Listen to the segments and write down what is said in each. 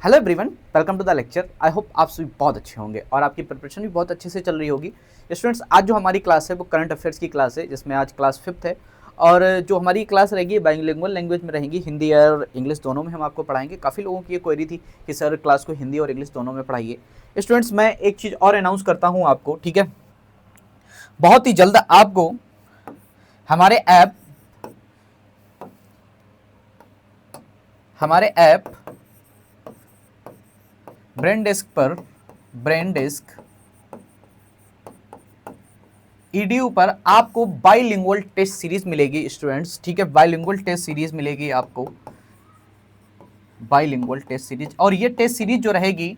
Hello everyone, welcome to the lecture. I hope आप सभी बहुत अच्छे होंगे और आपकी प्रिपरेशन भी बहुत अच्छे से चल रही होगी। स्टूडेंट्स, आज जो हमारी क्लास है वो करंट अफेयर्स की क्लास है, जिसमें आज क्लास 5th है और जो हमारी क्लास रहेगी बाइलिंगुअल लैंग्वेज में रहेगी। हिंदी और इंग्लिश दोनों में हम आपको पढ़ाएंगे। काफ़ी लोगों की ये क्वेरी थी कि सर क्लास को हिंदी और इंग्लिश दोनों में पढ़ाइए। स्टूडेंट्स, मैं एक चीज़ और अनाउंस करता हूँ आपको, ठीक है। बहुत ही जल्द आपको हमारे ऐप ब्रेनडेस्क पर ब्रेनडेस्क ईडीयू पर आपको बाइलिंगुअल टेस्ट सीरीज मिलेगी स्टूडेंट्स, ठीक है। बाइलिंगुअल टेस्ट सीरीज मिलेगी आपको, बाइलिंगुअल टेस्ट सीरीज। और ये टेस्ट सीरीज जो रहेगी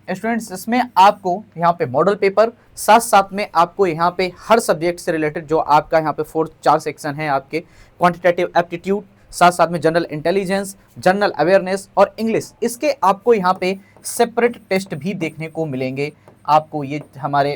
स्टूडेंट्स, इसमें आपको यहाँ पे मॉडल पेपर, साथ साथ में आपको यहाँ पे हर सब्जेक्ट से रिलेटेड जो आपका यहाँ पे 4 सेक्शन है आपके, क्वांटिटेटिव एप्टीट्यूड, साथ साथ में जनरल इंटेलिजेंस, जनरल अवेयरनेस और इंग्लिश, इसके आपको यहाँ पे सेपरेट टेस्ट भी देखने को मिलेंगे। आपको ये हमारे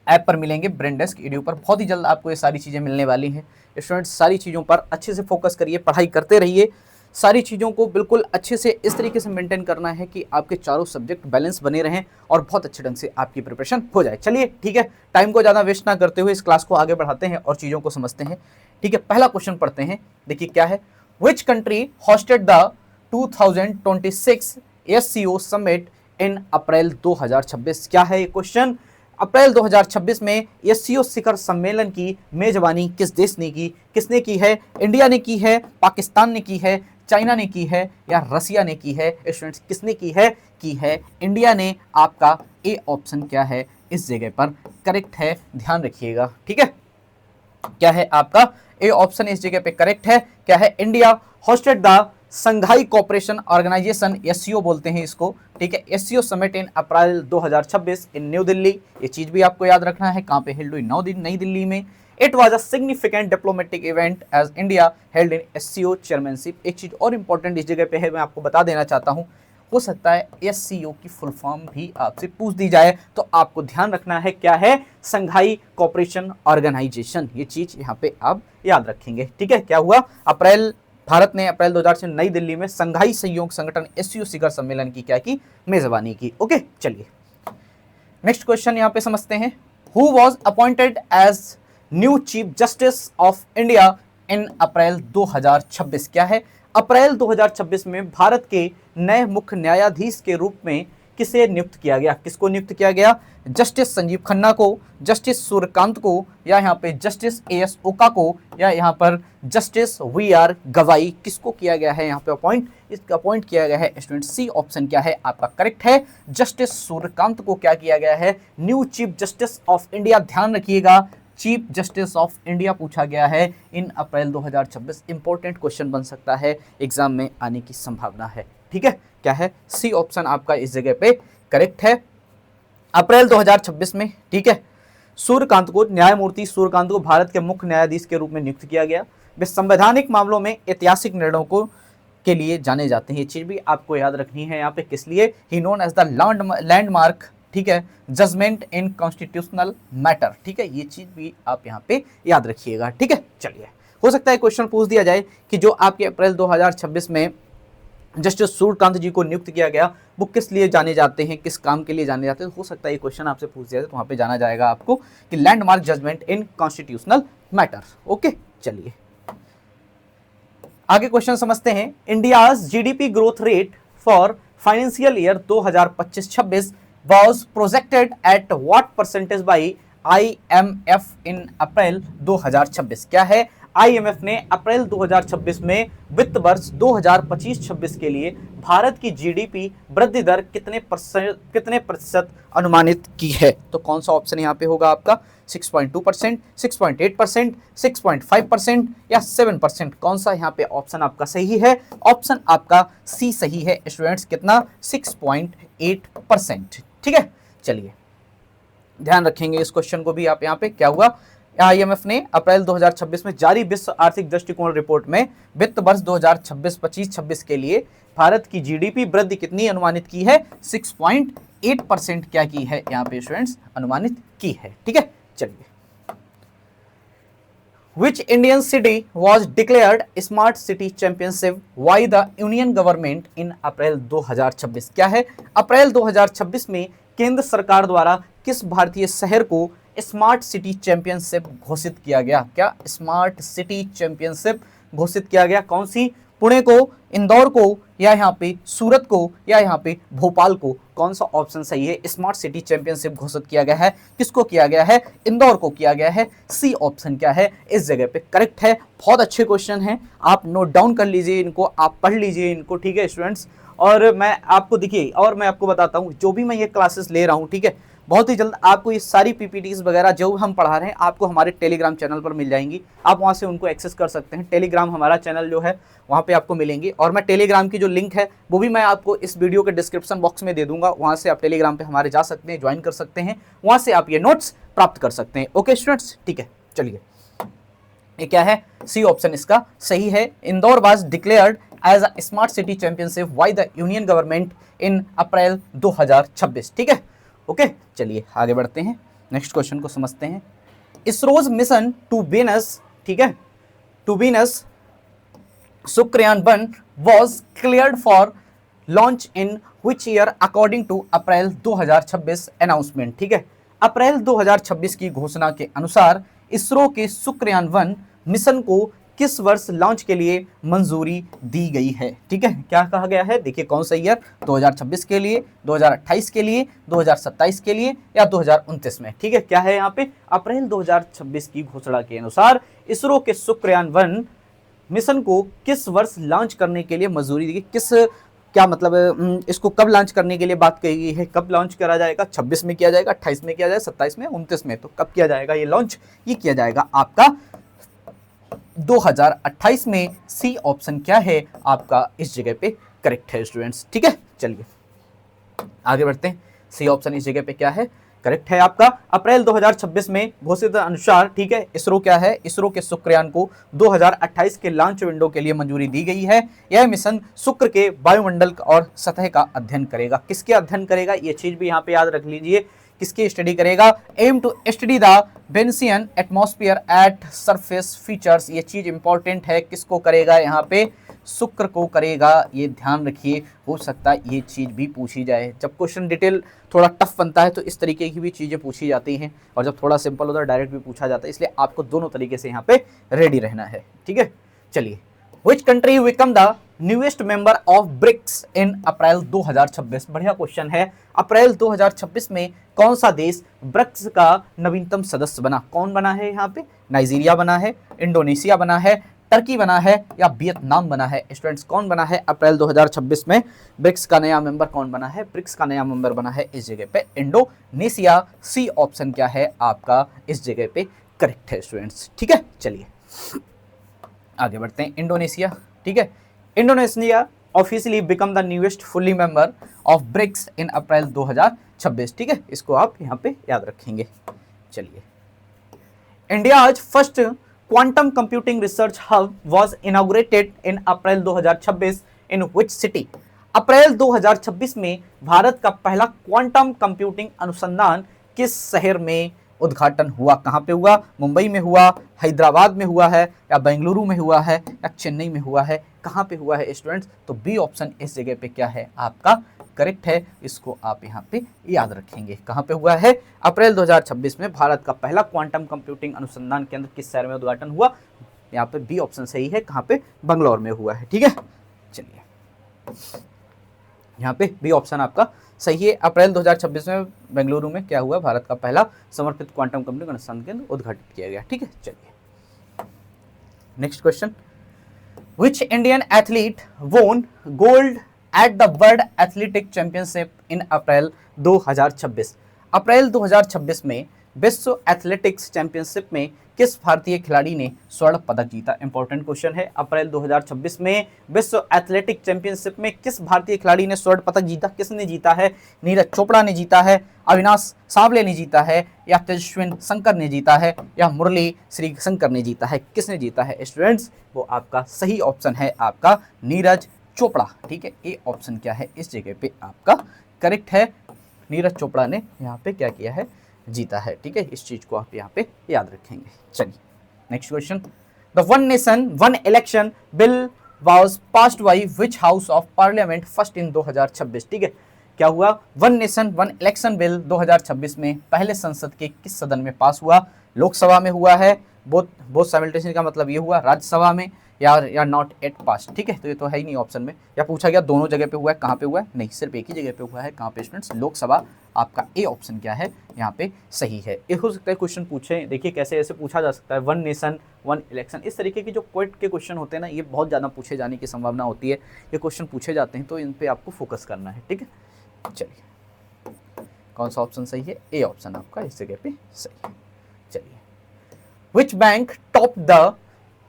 ऐप पर मिलेंगे, ब्रेनडेस्क ईडीयू पर। बहुत ही जल्द आपको ये सारी चीज़ें मिलने वाली हैं स्टूडेंट्स। सारी चीज़ों पर अच्छे से फोकस करिए, पढ़ाई करते रहिए। सारी चीज़ों को बिल्कुल अच्छे से इस तरीके से मेंटेन करना है कि आपके चारों सब्जेक्ट बैलेंस बने रहें और बहुत अच्छे ढंग से आपकी प्रिपरेशन हो जाए। चलिए ठीक है, टाइम को ज़्यादा वेस्ट ना करते हुए इस क्लास को आगे बढ़ाते हैं और चीज़ों को समझते हैं, ठीक है। पहला क्वेश्चन पढ़ते हैं, देखिए क्या है। Which country hosted the 2026 SCO summit in April 2026? क्या है ये क्वेश्चन। अप्रैल 2026 में SCO शिखर सम्मेलन की मेजबानी किस देश ने की? किसने की है? इंडिया ने की है, पाकिस्तान ने की है, चाइना ने की है या रसिया ने की है? स्टूडेंट्स, किसने की है? इंडिया ने। आपका ए ऑप्शन क्या है इस जगह पर करेक्ट है, ध्यान रखिएगा, ठीक है। क्या है आपका ए ऑप्शन इस जगह पे करेक्ट है। क्या है? India hosted the Shanghai cooperation organisation, SCO बोलते हैं इसको, ठीक है। SCO summit in April 2026 in New Delhi. ये चीज भी आपको याद रखना है, कहां पे हेल्ड हुई? नई दिल्ली में। It was a significant diplomatic event as India held in SCO chairmanship. एक चीज और इंपॉर्टेंट इस जगह पे है, मैं आपको बता देना चाहता हूं, हो सकता है SCO की फुल फॉर्म भी आपसे पूछ दी जाए, तो आपको ध्यान रखना है क्या है? संघाई कोऑपरेशन ऑर्गेनाइजेशन। ये चीज यहाँ पे आप याद रखेंगे, ठीक है। क्या हुआ? भारत ने अप्रैल 2000 से नई दिल्ली में संघाई सहयोग संगठन SCO शिखर सम्मेलन की क्या की? मेजबानी की। ओके, चलिए नेक्स्ट क्वेश्चन यहाँ पे समझते हैं। Who was appointed as new chief justice of India in April 2026? क्या है? अप्रैल 2026 में भारत के नए मुख्य न्यायाधीश के रूप में किसे नियुक्त किया गया? किसको नियुक्त किया गया? जस्टिस संजीव खन्ना को, जस्टिस सूर्यकांत को, या यहाँ पे जस्टिस AS ओका को, या यहाँ पर जस्टिस VR गवाई, किसको किया गया है यहाँ पे अपॉइंट? इसका अपॉइंट किया गया है स्टूडेंट, सी ऑप्शन क्या है आपका करेक्ट है। जस्टिस सूर्यकांत को क्या किया गया है? New chief justice of India. ध्यान रखिएगा, चीफ जस्टिस ऑफ इंडिया पूछा गया है इन अप्रैल 2026। इंपॉर्टेंट क्वेश्चन बन सकता है, एग्जाम में आने की संभावना है, ठीक है। क्या है? सी ऑप्शन आपका इस जगह पे करेक्ट है। अप्रैल 2026 में, ठीक है, न्यायमूर्ति सूर्यकांत को भारत के मुख्य न्यायाधीश के रूप में नियुक्त किया गया। वे संवैधानिक मामलों में ऐतिहासिक निर्णयों को के लिए जाने जाते हैं। ये चीज भी आपको याद रखनी है यहाँ पे, किस लिए? ही नोन एज द लैंडमार्क, ठीक है, जजमेंट इन कॉन्स्टिट्यूशनल मैटर, ठीक है। ये चीज भी आप यहाँ पे याद रखिएगा, ठीक है। चलिए, हो सकता है क्वेश्चन पूछ दिया जाए कि जो आपके अप्रैल 2026 में जस्टिस सूर्यकांत जी को नियुक्त किया गया, वो किस लिए जाने जाते हैं, किस काम के लिए जाने जाते हैं? हो सकता है ये क्वेश्चन आपसे पूछ दिया जाए, तो वहां पे जाना जाएगा आपको कि लैंडमार्क जजमेंट इन कॉन्स्टिट्यूशनल मैटर। ओके, चलिए आगे क्वेश्चन समझते हैं। India's GDP growth rate for financial year 2025-26 was projected at what percentage by IMF in अप्रैल 2026? क्या है? IMF ने अप्रैल 2026 में वित्त वर्ष 2025-26 के लिए भारत की GDP वृद्धि दर कितने प्रतिशत अनुमानित की है? तो कौन सा ऑप्शन यहाँ पे होगा आपका? 6.2%, 6.8%, 6.5% या 7%? कौन सा यहाँ पे ऑप्शन आपका सही है? ऑप्शन आपका सी सही है स्टूडेंट्स। कितना? 6.8%, ठीक है। चलिए ध्यान रखेंगे इस क्वेश्चन को भी आप यहाँ पे। क्या हुआ? IMF ने अप्रैल 2026 में जारी विश्व आर्थिक दृष्टिकोण रिपोर्ट में वित्त वर्ष 2025-26 के लिए भारत की GDP वृद्धि कितनी अनुमानित की है? 6.8% क्या की है यहाँ पे स्टूडेंट्स? अनुमानित की है, ठीक है। चलिए Which Indian city was declared Smart City Championship by the Union Government in अप्रैल 2026? क्या है? अप्रैल 2026 में केंद्र सरकार द्वारा किस भारतीय शहर को स्मार्ट सिटी चैंपियनशिप घोषित किया गया? क्या स्मार्ट सिटी चैंपियनशिप घोषित किया गया? कौन सी? पुणे को, इंदौर को, या यहाँ पे सूरत को, या यहाँ पे भोपाल को? कौन सा ऑप्शन सही है? स्मार्ट सिटी चैंपियनशिप घोषित किया गया है, किसको किया गया है? इंदौर को किया गया है। सी ऑप्शन क्या है इस जगह पे? करेक्ट है। बहुत अच्छे क्वेश्चन हैं, आप नोट डाउन कर लीजिए इनको, आप पढ़ लीजिए इनको, ठीक है स्टूडेंट्स। और मैं आपको देखिए, और मैं आपको बताता हूँ, जो भी मैं ये क्लासेस ले रहा हूँ, ठीक है, बहुत ही जल्द आपको ये सारी पीपीटीज वगैरह जो हम पढ़ा रहे हैं आपको हमारे टेलीग्राम चैनल पर मिल जाएंगी। आप वहाँ से उनको एक्सेस कर सकते हैं। टेलीग्राम हमारा चैनल जो है वहाँ पे आपको मिलेंगी, और मैं टेलीग्राम की जो लिंक है वो भी मैं आपको इस वीडियो के डिस्क्रिप्शन बॉक्स में दे दूंगा। वहाँ से आप टेलीग्राम पे हमारे जा सकते हैं, ज्वाइन कर सकते हैं, वहाँ से आप ये नोट्स प्राप्त कर सकते हैं। ओके स्टूडेंट्स, ठीक है, चलिए ये क्या है? सी ऑप्शन इसका सही है। Indore was declared as a smart city championship by the union government in April 2026, ठीक है। ओके, चलिए आगे बढ़ते हैं, नेक्स्ट क्वेश्चन को समझते हैं। इसरोज मिशन टू वीनस, ठीक है, to Venus Shukrayaan was cleared for launch in which year according to April 2026 announcement, ठीक है। अप्रैल 2026 की घोषणा के अनुसार इसरो के शुक्रयान-1 मिशन को किस वर्ष लॉन्च के लिए मंजूरी दी गई है? ठीक है, क्या कहा गया है? देखिए कौन सा ईयर, 2026 के लिए, 2028 के लिए, 2027 के लिए, या 2029 में? ठीक है, क्या है यहाँ पे? अप्रैल 2026 की घोषणा के अनुसार इसरो के शुक्रयान-1 मिशन को किस वर्ष लॉन्च करने के लिए मंजूरी दी गई? किस, क्या मतलब इसको कब लॉन्च करने के लिए बात कही गई है? कब लॉन्च करा जाएगा? 26 में किया जाएगा, 28 में किया जाएगा, 27 में, 29 में? तो कब किया जाएगा ये लॉन्च? ये किया जाएगा आपका 2028 में। सी ऑप्शन क्या है आपका इस जगह पे? करेक्ट है स्टूडेंट्स, ठीक है। चलिए आगे बढ़ते हैं, सी ऑप्शन इस जगह पे क्या है? करेक्ट है आपका। अप्रैल 2026 में घोषित अनुसार, ठीक है, इसरो क्या है? इसरो के शुक्रयान को 2028 के लॉन्च विंडो के लिए मंजूरी दी गई है। यह मिशन शुक्र के वायुमंडल और सतह का अध्ययन करेगा। किसके अध्ययन करेगा? ये चीज भी यहाँ पे याद रख लीजिए, किसकी स्टडी करेगा? Aim to study the Venusian atmosphere at surface features. ये चीज इंपॉर्टेंट है, किसको करेगा? यहाँ पे शुक्र को करेगा, ये ध्यान रखिए। हो सकता है ये चीज भी पूछी जाए। जब क्वेश्चन डिटेल थोड़ा टफ बनता है तो इस तरीके की भी चीजें पूछी जाती हैं, और जब थोड़ा सिंपल होता है डायरेक्ट भी पूछा जाता है, इसलिए आपको दोनों तरीके से यहाँ पे रेडी रहना है, ठीक है। चलिए, Which country become the newest member of BRICS in अप्रैल 2026? बढ़िया क्वेश्चन है। अप्रैल 2026 में कौन सा देश ब्रिक्स का नवीनतम सदस्य बना? कौन बना है यहाँ पे? नाइजीरिया बना है, इंडोनेशिया बना है, टर्की बना है, या वियतनाम बना है? स्टूडेंट्स, कौन बना है अप्रैल 2026 में ब्रिक्स का नया मेंबर? कौन बना है? ब्रिक्स का नया मेंबर बना है इस जगह पे इंडोनेशिया। सी ऑप्शन क्या है आपका इस जगह पे? करेक्ट है स्टूडेंट्स, ठीक है। चलिए आगे बढ़ते हैं। इंडोनेशिया, ठीक है, Indonesia officially become the newest fully member of BRICS in April 2026, ठीक है, इसको आप यहाँ पे याद रखेंगे। चलिए, India's first quantum computing research hub was inaugurated in April 2026 in which city? April 2026 में भारत का पहला क्वांटम कंप्यूटिंग अनुसंधान किस शहर में उद्घाटन हुआ? कहाँ पे हुआ? मुंबई में हुआ, हैदराबाद में हुआ है, या बेंगलुरु में हुआ है, या चेन्नई में हुआ है? कहाँ पे हुआ है स्टूडेंट्स? तो बी ऑप्शन इस जगह पे क्या है आपका? करेक्ट है, इसको आप यहाँ पे याद रखेंगे। कहाँ पे हुआ है? अप्रैल 2026 में भारत का पहला क्वांटम कंप्यूटिंग अनुसंधान केंद्र किस शहर में उद्घाटन हुआ? यहाँ पे बी ऑप्शन सही है। कहाँ पे? बंगलौर में हुआ है, ठीक है। चलिए, यहाँ पे बी ऑप्शन आपका सही है। अप्रैल 2026 में बेंगलुरु में क्या हुआ? भारत का पहला समर्पित क्वांटम कंप्यूटिंग अनुसंधान केंद्र उद्घाटित किया गया, ठीक है। चलिए next question, which Indian athlete won gold at the world athletic championship in April 2026? April 2026 में विश्व एथलेटिक्स चैंपियनशिप में किस भारतीय खिलाड़ी ने स्वर्ण पदक जीता? इंपॉर्टेंट क्वेश्चन है। अप्रैल 2026 में विश्व एथलेटिक चैंपियनशिप में किस भारतीय खिलाड़ी ने स्वर्ण पदक जीता? किसने जीता है? नीरज चोपड़ा ने जीता है, अविनाश सांवले ने जीता है, या तेजस्विन शंकर ने जीता है, या मुरली श्री शंकर ने जीता है? किसने जीता है स्टूडेंट्स? वो आपका सही ऑप्शन है आपका नीरज चोपड़ा, ठीक है। ए ऑप्शन क्या है इस जगह पे आपका? करेक्ट है, नीरज चोपड़ा ने यहाँ पे क्या किया है? जीता है, ठीक है। इस चीज को आप यहाँ पे याद रखेंगे। चलिए next question, the one nation one election bill was passed by which house of parliament first in 2026। ठीक है, क्या हुआ, one nation one election bill 2026 में पहले संसद के किस सदन में पास हुआ? लोकसभा में हुआ है, बोथ साइमल्टेनियसली का मतलब ये हुआ राज्यसभा में, या नॉट एट पास। ठीक है, तो ये तो है ही नहीं ऑप्शन में, या पूछा गया दोनों जगह पे हुआ है, कहाँ पे हुआ है? नहीं, सिर्फ एक ही जगह पे हुआ है। कहाँ पे स्टूडेंट्स? लोकसभा। आपका ए ऑप्शन क्या है यहाँ पे सही है। ये हो सकता है क्वेश्चन पूछे, देखिए कैसे ऐसे पूछा जा सकता है, वन नेशन वन इलेक्शन, इस तरीके के जो क्वेट के क्वेश्चन होते हैं ना, ये बहुत ज़्यादा पूछे जाने की संभावना होती है। ये क्वेश्चन पूछे जाते हैं तो इन पे आपको फोकस करना है। ठीक है, चलिए कौन सा ऑप्शन सही है? ए ऑप्शन आपका इस जगह पे सही है। चलिए, which bank top the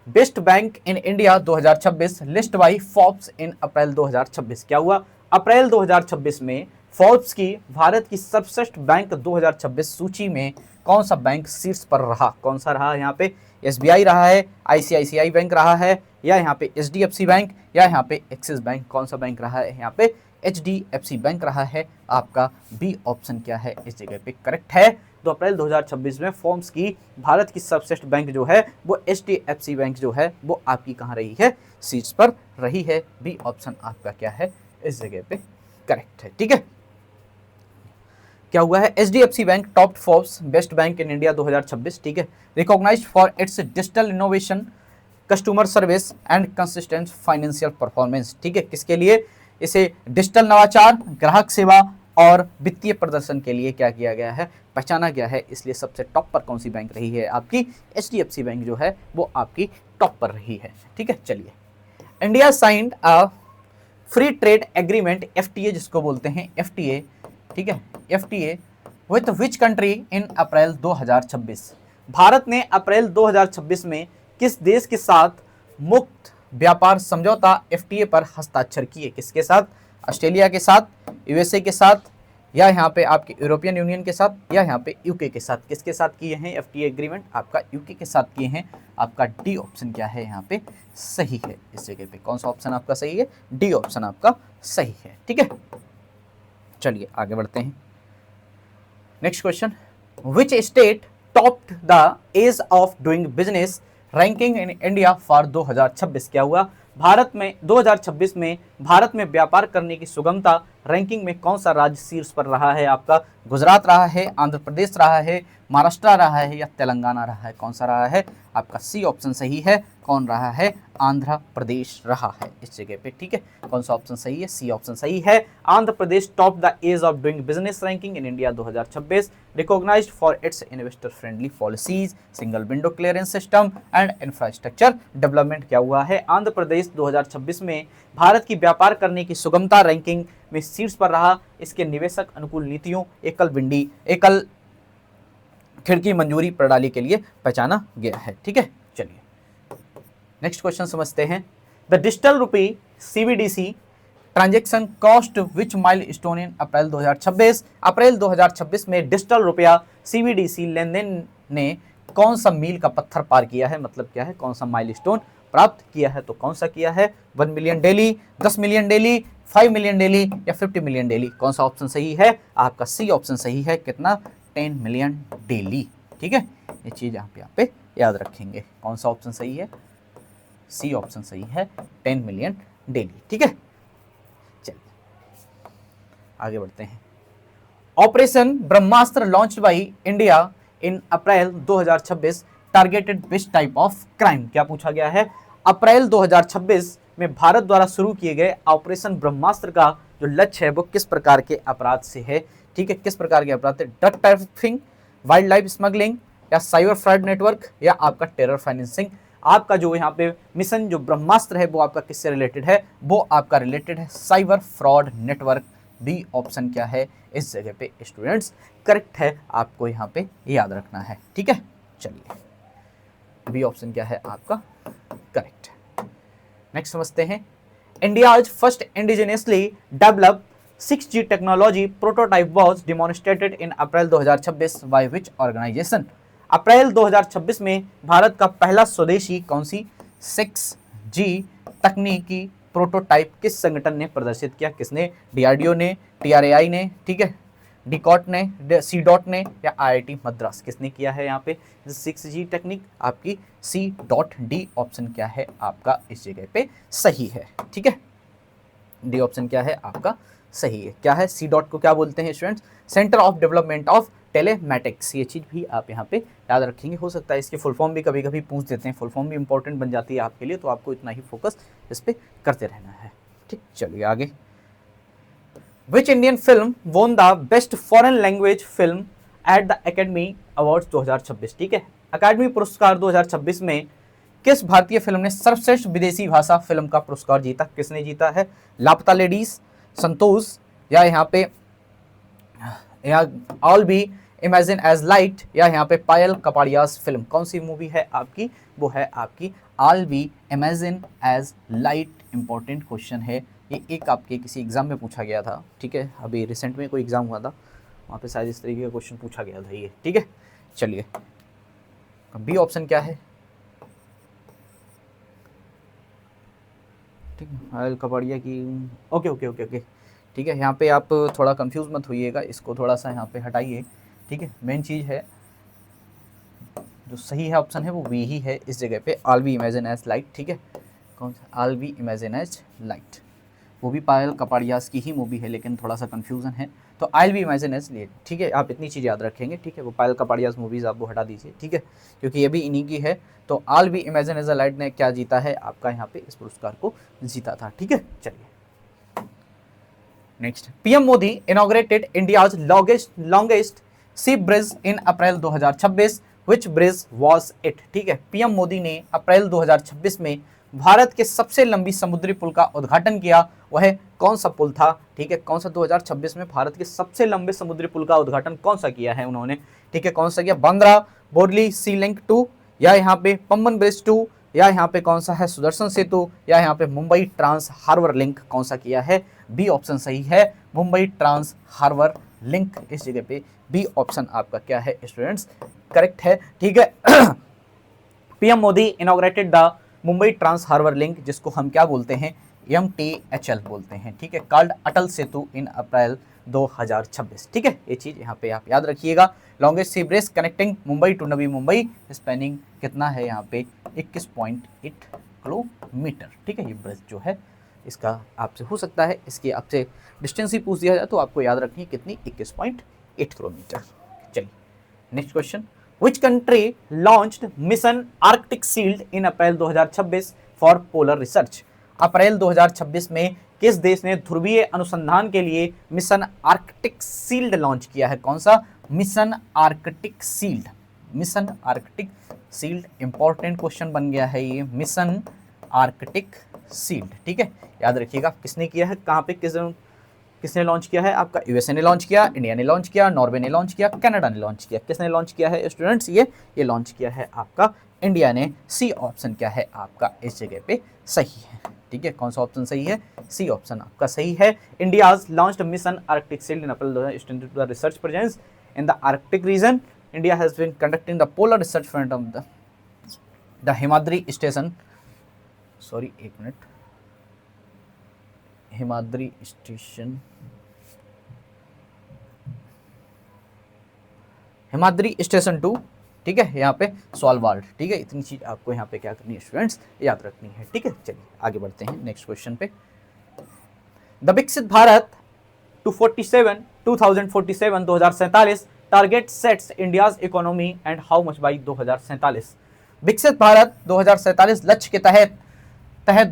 best bank in India 2026 list by Forbes in April 2026। क्या हुआ, अप्रैल 2026 में फोर्ब्स की भारत की सर्वश्रेष्ठ बैंक 2026 सूची में कौन सा बैंक शीर्ष पर रहा? कौन सा रहा यहाँ पे? एसबीआई रहा है, आईसीआईसीआई बैंक रहा है, या यहाँ पे एचडीएफसी बैंक, या यहाँ पे एक्सिस बैंक? कौन सा बैंक रहा है यहाँ पे? एचडीएफसी बैंक रहा है। आपका बी ऑप्शन क्या है इस जगह पे करेक्ट है। तो अप्रैल 2026 में फॉर्म्स की भारत की सर्वश्रेष्ठ बैंक जो है वो एचडीएफसी बैंक जो है वो आपकी कहाँ रही है? शीर्ष पर रही है। बी ऑप्शन आपका क्या है इस जगह पे करेक्ट है। ठीक है, क्या हुआ है? HDFC bank top Forbes best bank in India 2026। ठीक है, recognised for its digital innovation, customer service and consistent financial performance. ठीक है, किसके लिए? इसे डिजिटल नवाचार, ग्राहक सेवा और वित्तीय प्रदर्शन के लिए क्या किया गया है? पहचाना गया है। इसलिए सबसे टॉप पर कौन सी बैंक रही है? आपकी एचडीएफसी बैंक जो है वो आपकी टॉप पर रही है। ठीक है, चलिए, India signed a free trade agreement FTA जिसको बोलते हैं एफटीए। ठीक है, FTA with which country in April 2026? भारत ने अप्रैल 2026 में किस देश के साथ मुक्त व्यापार समझौता एफटीए पर हस्ताक्षर किए? किसके साथ? ऑस्ट्रेलिया के साथ, यूएसए के साथ, या यहाँ पे आपके यूरोपियन यूनियन के साथ, या यहाँ पे यूके के साथ? किसके साथ किए हैं एफटीए एग्रीमेंट? आपका यूके के साथ किए हैं। आपका डी ऑप्शन क्या है यहाँ पे सही है इस जगह पे? कौन सा ऑप्शन आपका सही है? डी ऑप्शन आपका सही है। ठीक है, चलिए आगे बढ़ते हैं। Next question, which state topped the ease of doing business ranking in India for 2026? क्या हुआ, भारत में 2026 में भारत में व्यापार करने की सुगमता रैंकिंग में कौन सा राज्य शीर्ष पर रहा है? आपका गुजरात रहा है, आंध्र प्रदेश रहा है, महाराष्ट्र रहा है, या तेलंगाना रहा है? कौन सा रहा है? आपका सी ऑप्शन सही है। कौन रहा है? आंध्र प्रदेश रहा है इस जगह पे। ठीक है, कौन सा ऑप्शन सही है? सी ऑप्शन सही है। Andhra Pradesh top the ease of doing business ranking in India 2026, recognised for its investor friendly policies, single window clearance system and infrastructure development. क्या हुआ है? आंध्र प्रदेश 2026 में भारत की व्यापार करने की सुगमता रैंकिंग में शीर्ष पर रहा। इसके निवेशक अनुकूल नीतियों, एकल खिड़की मंजूरी प्रणाली के लिए पहचाना गया है। ठीक है, चलिए नेक्स्ट क्वेश्चन समझते हैं। The digital rupee CBDC transaction cost which milestone in April 2026? April 2026 में डिजिटल रुपया सीबीडीसी लेनदेन ने कौन सा मील का पत्थर पार किया है? मतलब क्या है, कौन सा माइलस्टोन प्राप्त किया है? तो कौन सा किया है? 1 million daily, 10 million daily, 5 million daily, या 50 मिलियन डेली? कौन सा ऑप्शन सही है? आपका सी ऑप्शन सही है। कितना? 10 मिलियन डेली। ठीक है, ये चीज यहाँ पे याद रखेंगे। कौन सा ऑप्शन सही है? सी ऑप्शन सही है, 10 मिलियन डेली। ठीक है, चलिए आगे बढ़ते हैं। Operation Brahmastra launched by India in April 2026 targeted which type of crime? क्या पूछा गया है? अप्रैल 2026 में भारत द्वारा शुरू किए गए ऑपरेशन ब्रह्मास्त्र का जो लक्ष्य है वो किस प्रकार के अपराध से है? ठीक है, किस प्रकार के अपराध थे? Drug trafficking, wild life smuggling, या साइबर फ्रॉड नेटवर्क, या आपका टेरर फाइनेंसिंग? आपका जो यहाँ पे मिशन जो ब्रह्मास्त्र है वो आपका किससे रिलेटेड है? वो आपका रिलेटेड है cyber fraud network. B option क्या है इस जगह पे स्टूडेंट्स करेक्ट है, आपको यहाँ पे याद रखना है। ठीक है, चलिए बी ऑप्शन क्या है आपका करेक्ट है। नेक्स्ट समझते हैं। India's first indigenously developed 6G technology prototype was demonstrated in April 2026 by which organisation? April 2026 में भारत का पहला स्वदेशी कौन सी 6G तकनीकी प्रोटोटाइप किस संगठन ने प्रदर्शित किया? किसने? डीआरडीओ ने, टीआरएआई ने, ठीक है, डीकॉट ने, सी डॉट ने या IIT मद्रास, किसने किया है यहाँ पे 6G टेक्निक? आपकी C.D ऑप्शन क्या है आपका इस जगह पे सही है। ठीक है, डी ऑप्शन क्या है आपका सही है। क्या है सी डॉट को क्या बोलते हैं students? Centre of development of telematics. ये चीज़ भी आप यहाँ पे याद रखेंगे। हो सकता है इसकी फुल फॉर्म भी कभी कभी पूछ देते हैं, फुल फॉर्म भी इंपॉर्टेंट बन जाती है आपके लिए, तो आपको इतना ही फोकस इस पर करते रहना है। ठीक, चलिए आगे। Which Indian film won the best foreign language film at the academy awards 2026? ठीक है, अकादमी पुरस्कार 2026 में किस भारतीय फिल्म ने सर्वश्रेष्ठ विदेशी भाषा फिल्म का पुरस्कार जीता? किसने जीता है? लापता लेडीज, संतोष, या यहाँ पे All We Imagine as Light, या यहाँ पे पायल कपाड़ियास फिल्म? कौन सी मूवी है आपकी? वो है आपकी All We Imagine as Light. Important question है ये, एक आपके किसी एग्जाम में पूछा गया था। ठीक है, अभी रिसेंट में कोई एग्जाम हुआ था, वहाँ पे शायद इस तरीके का क्वेश्चन पूछा गया था ये। ठीक है, चलिए बी ऑप्शन क्या है? ठीक है, पायल कपाड़िया की। ओके ओके ओके ओके, ठीक है। यहाँ पे आप थोड़ा कंफ्यूज मत होइएगा, इसको थोड़ा सा यहाँ पे हटाइए। ठीक है, मेन चीज़ है जो सही है ऑप्शन है वो बी ही है इस जगह पे, All We Imagine as Light. ठीक है, कौन सा? All We Imagine as Light, वो भी पायल कपाड़ियास की ही मूवी है, लेकिन थोड़ा सा कंफ्यूजन है, तो All We Imagine as Light. ठीक है, आप इतनी चीज़ याद रखेंगे। ठीक है, वो पायल कपाड़ियास मूवीज़ आप वो हटा दीजिए। ठीक है, क्योंकि ये भी इन्हीं की है। तो All We Imagine as a Light ने क्या जीता है आपका यहाँ पे, इस पुरस्कार को जीता था। ठीक है, चलिए next. PM Modi inaugurated India's longest sea bridge in April 2026, which bridge was it? ठीक है, पीएम मोदी ने अप्रैल 2026 में भारत के सबसे लंबी समुद्री पुल का उद्घाटन किया, वह कौन सा पुल था? ठीक है, कौन सा 2026 में भारत के सबसे लंबे समुद्री पुल का उद्घाटन कौन सा किया है उन्होंने? ठीक है, कौन सा किया? बांद्रा बोरली सी लिंक 2, या यहाँ पे पंबन ब्रिज 2, या यहाँ पे कौन सा है सुदर्शन सेतु, या यहाँ पे मुंबई ट्रांस हार्बर लिंक? कौन सा किया है? बी ऑप्शन सही है, मुंबई ट्रांस हार्बर लिंक। इस जगह पे बी ऑप्शन आपका क्या है स्टूडेंट्स? करेक्ट है। ठीक है, PM Modi inaugurated the Mumbai trans harbour link, जिसको हम क्या बोलते हैं? MTHL बोलते हैं। ठीक है, कॉल्ड अटल सेतु इन अप्रैल 2026। ठीक है, ये चीज़ यहाँ पे आप याद रखिएगा। Longest sea bridge connecting Mumbai to Navi Mumbai, spanning कितना है यहाँ पे? 21.8 किलोमीटर। ठीक है, ये ब्रिज जो है इसका आपसे हो सकता है, इसकी आपसे डिस्टेंस ही पूछ दिया जाए तो आपको याद रखनी है कितनी? 21.8 किलोमीटर। चलिए next question. Which country launched mission Arctic Shield in April 2026 for polar research? अप्रैल 2026 में किस देश ने ध्रुवीय अनुसंधान के लिए मिशन आर्कटिक शील्ड लॉन्च किया है? कौन सा? Mission Arctic shield. Mission Arctic shield important question बन गया है ये, मिशन आर्कटिक शील्ड। ठीक है, याद रखिएगा किसने किया है, कहाँ पे, किसने लॉन्च किया है आपका? यूएसए ने लॉन्च किया, इंडिया ने लॉन्च किया, नॉर्वे ने लॉन्च किया, कनाडा ने लॉन्च किया। किसने लॉन्च किया है स्टूडेंट्स? ये लॉन्च किया है आपका इंडिया ने। सी ऑप्शन क्या है आपका इस जगह पे सही है। ठीक है, कौन सा ऑप्शन सही है? सी ऑप्शन आपका सही है। India's launched mission Arctic shield in April 2026 to the research presence in the Arctic region. India has been conducting the polar research front of the Himadri station, sorry एक minute, Himadri station, Himadri station 2। ठीक है, यहाँ पे सॉल्वार्ड। ठीक है, इतनी चीज आपको यहाँ पे क्या करनी है स्टूडेंट्स? याद रखनी है। ठीक है, चलिए आगे बढ़ते हैं नेक्स्ट क्वेश्चन पे। द विकसित Bharat 2047 target sets India's economy and how much by 2047? विकसित भारत 2047 लक्ष्य के तहत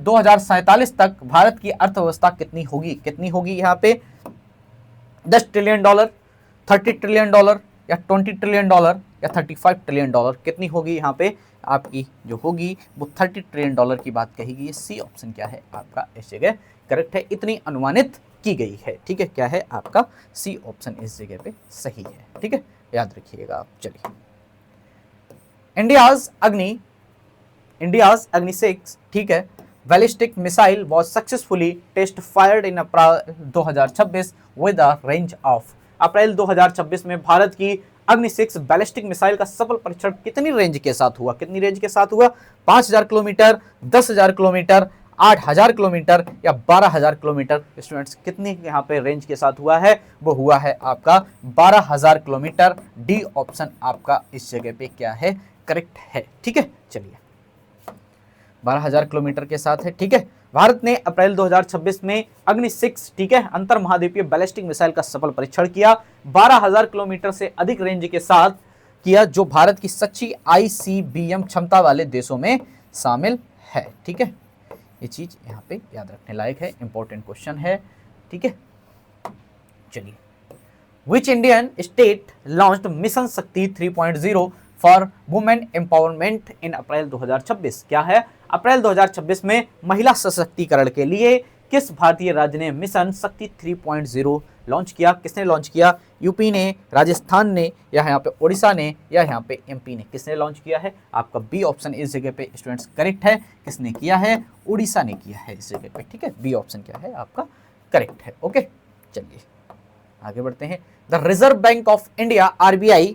2047 तक भारत की अर्थव्यवस्था कितनी होगी यहाँ पे? $10 ट्रिलियन, $30 ट्रिलियन, या $20 ट्रिलियन, या $35 ट्रिलियन? कितनी होगी यहाँ पे आपकी जो होगी वो $30 ट्रिलियन की बात कहेगी। सी ऑप्शन क्या है आपका इस जगह करेक्ट है, इतनी अनुमानित की गई है। ठीक है, क्या है आपका? सी ऑप्शन इस जगह पे सही है। ठीक है, याद रखिएगा आप। चलिए, इंडियाज अग्नि 6, ठीक है, ballistic missile was successfully test fired in April 2026 with a range of. April 2026 में भारत की अग्नि 6 बैलिस्टिक मिसाइल का सफल परीक्षण कितनी रेंज के साथ हुआ? कितनी रेंज के साथ हुआ? 5000 किलोमीटर, 10,000 किलोमीटर, 8,000 किलोमीटर या 12,000 किलोमीटर। स्टूडेंट्स कितनी यहाँ पे रेंज के साथ हुआ है, वो हुआ है आपका 12,000 किलोमीटर। डी ऑप्शन आपका इस जगह पे क्या है, करेक्ट है। ठीक है, चलिए 12,000 किलोमीटर के साथ है। ठीक है, भारत ने अप्रैल 2026 में अग्नि 6 ठीक है अंतर महाद्वीपीय बैलिस्टिक मिसाइल का सफल परीक्षण किया। 12,000 किलोमीटर से अधिक रेंज के साथ किया, जो भारत की सच्ची ICBM क्षमता वाले देशों में शामिल है। ठीक है, ये चीज यहाँ पे याद रखने लायक है, इंपॉर्टेंट क्वेश्चन है। ठीक है, चलिए which Indian state launched mission शक्ति 3.0 for women empowerment in April 2026। क्या है, अप्रैल 2026 में महिला सशक्तिकरण के लिए किस भारतीय राज्य ने मिशन शक्ति 3.0 लॉन्च किया? किसने लॉन्च किया? यूपी ने, राजस्थान ने, या यहाँ पे उड़ीसा ने, या यहाँ पे MP ने? किसने लॉन्च किया है? आपका बी ऑप्शन इस जगह पे स्टूडेंट्स करेक्ट है। किसने किया है? उड़ीसा ने किया है इस जगह पे। ठीक है, बी ऑप्शन क्या है आपका करेक्ट है। ओके, चलिए आगे बढ़ते हैं। The Reserve Bank of India RBI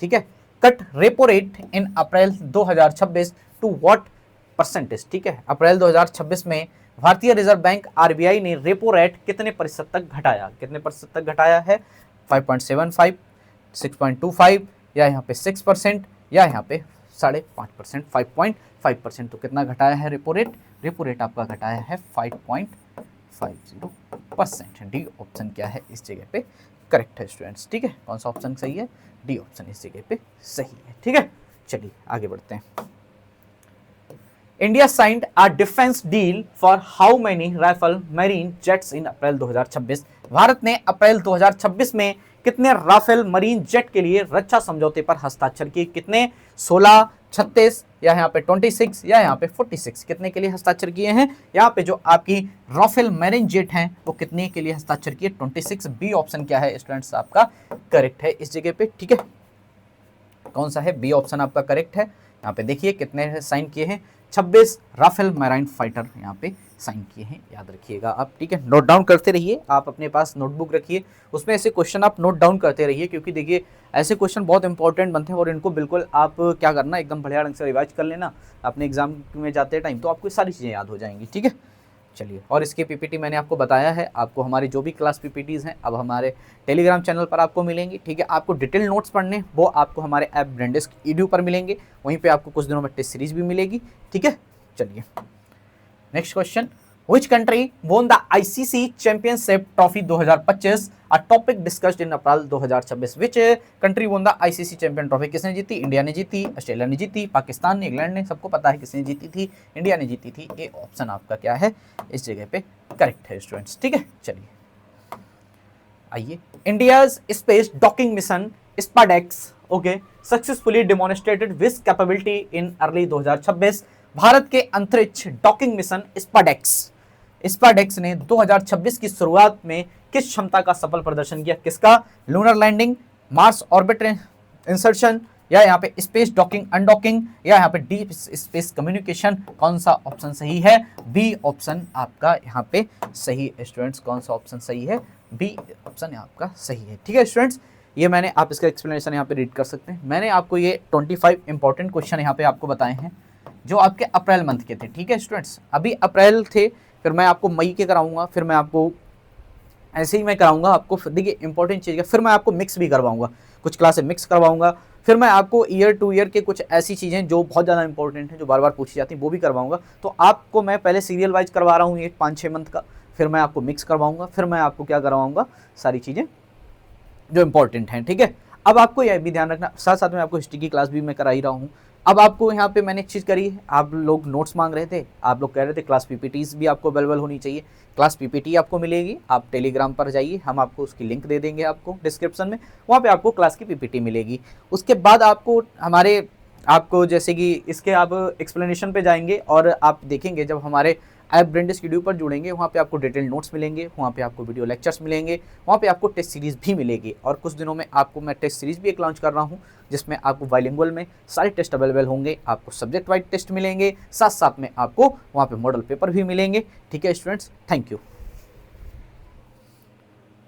ठीक है cut repo rate in April 2026 to what percentage? ठीक है, अप्रैल 2026 में भारतीय रिजर्व बैंक RBI ने रेपो रेट कितने प्रतिशत तक घटाया? कितने प्रतिशत तक घटाया है? 5.75, 6.25, या यहाँ पे 6%, या यहाँ पे 5.5%, 5.5%। तो कितना घटाया है रेपो रेट? रेपो रेट आपका घटाया है 5.50%। डी ऑप्शन क्या है इस जगह पे करेक्ट है स्टूडेंट्स। ठीक है, कौन सा ऑप्शन सही है? डी ऑप्शन इस जगह पे सही है। ठीक है, चलिए आगे बढ़ते हैं। India signed a defence deal for how many Rafale marine jets in April 2026? भारत ने अप्रैल 2026 में कितने राफेल मरीन जेट के लिए रक्षा समझौते पर हस्ताक्षर किए? कितने? 16, 36, या यहाँ पे 26, या यहाँ पे 46? कितने के लिए हस्ताक्षर किए हैं? यहाँ पे जो आपकी राफेल मरीन जेट हैं वो कितने के लिए हस्ताक्षर किए? 26। बी ऑप्शन क्या है स्टूडेंट्स आपका करेक्ट है इस जगह पे। ठीक है, कौन सा है? बी ऑप्शन आपका करेक्ट है। यहाँ पे देखिए कितने साइन किए हैं, 26 राफेल मैराइन फाइटर यहाँ पे साइन किए हैं, याद रखिएगा आप। ठीक है, नोट डाउन करते रहिए, आप अपने पास नोटबुक रखिए, उसमें ऐसे क्वेश्चन आप नोट डाउन करते रहिए, क्योंकि देखिए ऐसे क्वेश्चन बहुत इंपॉर्टेंट बनते हैं और इनको बिल्कुल आप क्या करना, एकदम बढ़िया ढंग से रिवाइज कर लेना अपने एग्जाम में जाते टाइम, तो आपको सारी चीज़ें याद हो जाएंगी। ठीक है, चलिए, और इसकी PPT मैंने आपको बताया है, आपको हमारी जो भी क्लास PPTs हैं अब हमारे टेलीग्राम चैनल पर आपको मिलेंगी। ठीक है, आपको डिटेल नोट्स पढ़ने वो आपको हमारे ऐप ब्रेनडेस्क EDU पर मिलेंगे, वहीं पे आपको कुछ दिनों में टेस्ट सीरीज भी मिलेगी। ठीक है, चलिए next question. Which country won the ICC Championship Trophy 2025? A topic discussed in April 2026. Which country won the ICC Champion Trophy? किसने जीती? इंडिया ने जीती, ऑस्ट्रेलिया ने जीती, पाकिस्तान ने, इंग्लैंड ने, सबको पता है किसने जीती थी, इंडिया ने जीती थी। ये ऑप्शन आपका क्या है इस जगह पे करेक्ट है स्टूडेंट्स। ठीक है, चलिए आइए। India's space docking mission SpaDeX okay successfully demonstrated which capability in early 2026? Bharat के अंतरिक्ष डॉकिंग मिशन स्पाडेक्स ने 2026 की शुरुआत में किस क्षमता का सफल प्रदर्शन किया? किसका? Lunar landing, Mars orbit insertion, या यहाँ पे स्पेस डॉकिंग अनडॉकिंग, या यहाँ पे डीप स्पेस कम्युनिकेशन? कौन सा ऑप्शन सही है? बी ऑप्शन आपका यहाँ पे सही है स्टूडेंट्स। कौन सा ऑप्शन सही है? बी ऑप्शन आपका सही है। ठीक है स्टूडेंट्स, ये मैंने आप इसका एक्सप्लेनेशन यहाँ पे रीड कर सकते हैं। मैंने आपको ये 25 इंपॉर्टेंट क्वेश्चन यहाँ पे आपको बताए हैं जो आपके अप्रैल मंथ के थे। ठीक है स्टूडेंट्स, अभी अप्रैल थे, फिर मैं आपको मई के कराऊंगा, फिर मैं आपको ऐसे ही मैं कराऊंगा आपको। देखिए इंपॉर्टेंट चीज़ है, फिर मैं आपको मिक्स भी करवाऊंगा, कुछ क्लासेस मिक्स करवाऊंगा, फिर मैं आपको ईयर टू ईयर के कुछ ऐसी चीज़ें जो बहुत ज़्यादा इंपॉर्टेंट हैं, जो बार बार पूछी जाती हैं, वो भी करवाऊंगा। तो आपको मैं पहले सीरियल वाइज करवा रहा हूँ ये 5-6 मंथ का, फिर मैं आपको मिक्स करवाऊंगा, फिर मैं आपको क्या करवाऊंगा, सारी चीज़ें जो इंपॉर्टेंट हैं। ठीक है, अब आपको यह भी ध्यान रखना, साथ साथ में आपको हिस्ट्री की क्लास भी मैं करा ही रहा हूँ। अब आपको यहाँ पे मैंने एक चीज़ करी है, आप लोग नोट्स मांग रहे थे, आप लोग कह रहे थे क्लास PPTs भी आपको अवेलेबल होनी चाहिए। क्लास PPT आपको मिलेगी, आप टेलीग्राम पर जाइए, हम आपको उसकी लिंक दे देंगे आपको डिस्क्रिप्शन में, वहाँ पे आपको क्लास की PPT मिलेगी। उसके बाद आपको जैसे कि इसके आप एक्सप्लेनेशन पे जाएंगे और आप देखेंगे, जब हमारे ऐप ब्रेनडेस्क EDU पर जुड़ेंगे, वहाँ पे आपको डिटेल नोट्स मिलेंगे, वहाँ पे आपको वीडियो लेक्चर्स मिलेंगे, वहाँ पे आपको टेस्ट सीरीज़ भी मिलेगी। और कुछ दिनों में आपको मैं टेस्ट सीरीज़ भी एक लॉन्च कर रहा हूँ, जिसमें आपको बाइलिंगुअल में सारे टेस्ट अवेलेबल होंगे, आपको सब्जेक्ट वाइज टेस्ट मिलेंगे, साथ साथ में आपको वहाँ पे मॉडल पेपर भी मिलेंगे। ठीक है स्टूडेंट्स, थैंक यू।